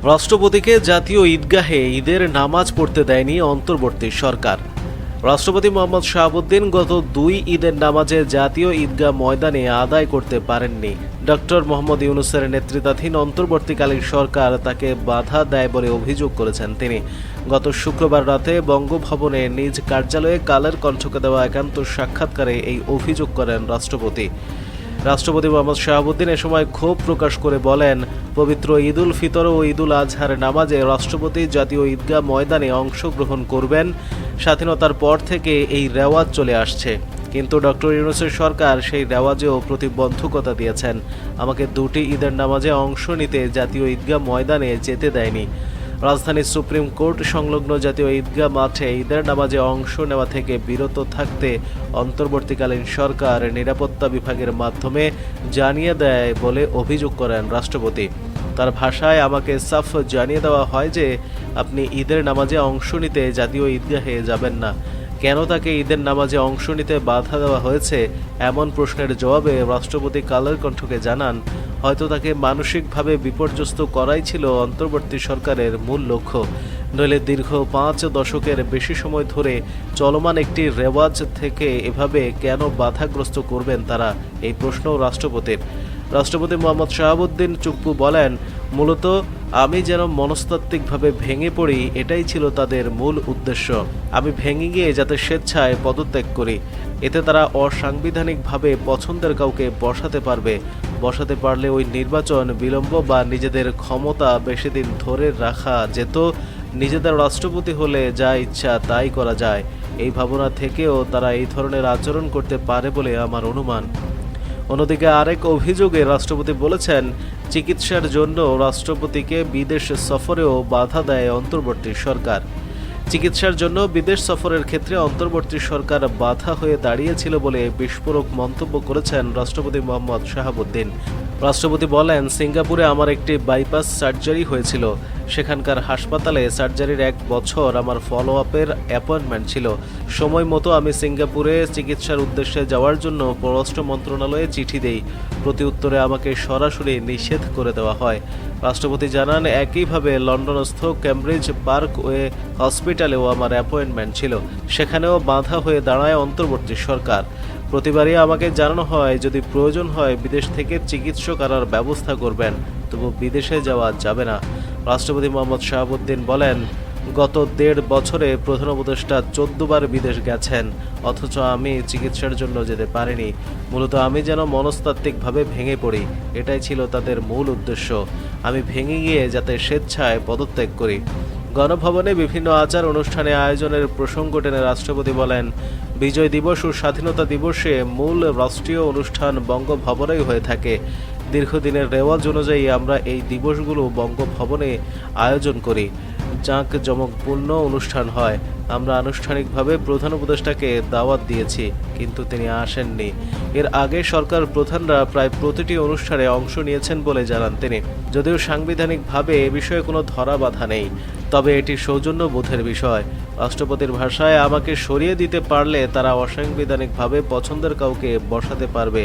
রাষ্ট্রপতিকে জাতীয় ঈদগাহে ঈদের নামাজ পড়তে দেয়নি অন্তর্বর্তী সরকার। রাষ্ট্রপতি মোহাম্মদ শাহাবুদ্দিন গত 2 ঈদের নামাজে জাতীয় ঈদগাহ ময়দানে আদায় করতে পারেননি। ডক্টর মোহাম্মদ ইউনূসের নেতৃত্বাধীন অন্তর্বর্তীকালীন সরকার তাকে বাধা দেয় বলে অভিযোগ করেছেন তিনি। গত শুক্রবার রাতে বঙ্গভবনে নিজ কার্যালয়ে কালের কণ্ঠকে দেওয়া একান্ত সাক্ষাৎকারে এই অভিযোগ করেন রাষ্ট্রপতি মোহাম্মদ শাহাবুদ্দিন এ সময় ক্ষোভ প্রকাশ করে বলেন, পবিত্র ঈদ উল ফিতর ও ঈদ উল আজহার নামাজে রাষ্ট্রপতি জাতীয় ঈদগাহ ময়দানে অংশগ্রহণ করবেন। স্বাধীনতার পর থেকে এই রেওয়াজ চলে আসছে, কিন্তু ডক্টর ইউনূসের সরকার সেই রেওয়াজেও প্রতিবন্ধকতা দিয়েছেন। আমাকে 2টি ঈদের নামাজে অংশ নিতে জাতীয় ঈদগাহ ময়দানে যেতে দেয়নি। রাজধানীর সুপ্রিম কোর্ট সংলগ্ন জাতীয় ঈদগাহ মাঠে ঈদের নামাজে অংশ নেওয়া থেকে বিরত থাকতে অন্তর্বর্তীকালীন সরকার নিরাপত্তা বিভাগের মাধ্যমে জানিয়ে দেয় বলে অভিযোগ করেন রাষ্ট্রপতি। তার ভাষায়, আমাকে সাফ জানিয়ে দেওয়া হয় যে আপনি ঈদের নামাজে অংশ নিতে জাতীয় ঈদগাহে যাবেন না। কেন তাকে ঈদের নামাজে অংশ নিতে বাধা দেওয়া হয়েছে, এমন প্রশ্নের জবাবে রাষ্ট্রপতি কালের কণ্ঠকে জানান, হয়তো তাকে মানসিকভাবে বিপর্যস্ত করাই ছিল অন্তর্বর্তী সরকারের মূল লক্ষ্য। নইলে দীর্ঘ 5 দশকের বেশি সময় ধরে চলমান একটি রেওয়াজ থেকে এভাবে কেন বাধাগ্রস্ত করবেন তারা, এই প্রশ্নও রাষ্ট্রপতি মোহাম্মদ শাহাবুদ্দিন চুপ্পু বলেন, মূলত আমি যেন মনস্তাত্ত্বিকভাবে ভেঙে পড়ি, এটাই ছিল তাদের মূল উদ্দেশ্য। আমি ভেঙে গিয়ে যাতে স্বেচ্ছায় পদত্যাগ করি, এতে তারা অসাংবিধানিকভাবে পছন্দের কাউকে বসাতে পারলে ওই নির্বাচন বিলম্ব বা নিজেদের ক্ষমতা বেশি দিন ধরে রাখা যেত। নিজেদের রাষ্ট্রপতি হলে যা ইচ্ছা তাই করা যায়, এই ভাবনা থেকেও তারা এই ধরনের আচরণ করতে পারে বলে আমার অনুমান। অন্যদিকে আরেক অভিযোগে রাষ্ট্রপতি বলেছেন, চিকিৎসার জন্য রাষ্ট্রপতিকে বিদেশ সফরেও বাধা দেয় অন্তর্বর্তী সরকার। চিকিৎসার জন্য বিদেশ সফরের ক্ষেত্রে অন্তর্বর্তী সরকার বাধা হয়ে দাঁড়িয়েছিল বলে বিস্ফোরক মন্তব্য করেছেন রাষ্ট্রপতি মোহাম্মদ শাহাবুদ্দিন। রাষ্ট্রপতি বলেন, সিঙ্গাপুরে আমার একটি বাইপাস সার্জারি হয়েছিল। সেখানকার হাসপাতালে সার্জারির 1 বছর আমার ফলো আপের অ্যাপয়েন্টমেন্ট ছিল। সময় মতো আমি সিঙ্গাপুরে চিকিৎসার উদ্দেশ্যে যাওয়ার জন্য পররাষ্ট্র মন্ত্রণালয়ে চিঠি দেই। প্রতি উত্তরে আমাকে সরাসরি নিষেধ করে দেওয়া হয়। রাষ্ট্রপতি জানান, একইভাবে লন্ডনস্থ ক্যামব্রিজ পার্কওয়ে হসপিটালেও আমার অ্যাপয়েন্টমেন্ট ছিল। সেখানেও বাধা হয়ে দাঁড়ায় অন্তর্বর্তী সরকার। প্রতিবারই আমাকে জানানো হয়, যদি প্রয়োজন হয় বিদেশ থেকে চিকিৎসক আনার ব্যবস্থা করবেন, তবু বিদেশে যাওয়া যাবে না। রাষ্ট্রপতি মোহাম্মদ শাহাবুদ্দিন বলেন, গত 1.5 বছরে প্রধান উপদেষ্টা 14 বার বিদেশ গেছেন, অথচ আমি চিকিৎসার জন্য যেতে পারিনি। মূলত আমি যেন মনস্তাত্ত্বিকভাবে ভেঙে পড়ি, এটাই ছিল তাদের মূল উদ্দেশ্য। আমি ভেঙে গিয়ে যাতে স্বেচ্ছায় পদত্যাগ করি। গণভবনে বিভিন্ন আচার অনুষ্ঠানে আয়োজনের প্রসঙ্গ টেনে রাষ্ট্রপতি বলেন, বিজয় দিবস ও স্বাধীনতা দিবসে মূল রাষ্ট্রীয় অনুষ্ঠান বঙ্গভবনেই হয়ে থাকে। দীর্ঘদিনের রেওয়াজ অনুযায়ী আমরা এই দিবসগুলো বঙ্গভবনে আয়োজন করি। জাঁকজমকপূর্ণ অনুষ্ঠান হয়। আমরা আনুষ্ঠানিকভাবে প্রধান উপদেষ্টাকে দাওয়াত দিয়েছি, কিন্তু তিনি আসেননি। এর আগে সরকার প্রধানরা প্রায় প্রতিটি অনুষ্ঠানে অংশ নিয়েছেন বলে জানান তিনি। যদিও সাংবিধানিকভাবে এ বিষয়ে কোনো ধরাবাধা নেই, তবে এটি সৌজন্যবোধের বিষয়। রাষ্ট্রপতির ভাষায়, আমাকে সরিয়ে দিতে পারলে তারা অসাংবিধানিকভাবে পছন্দের কাউকে বসাতে পারবে।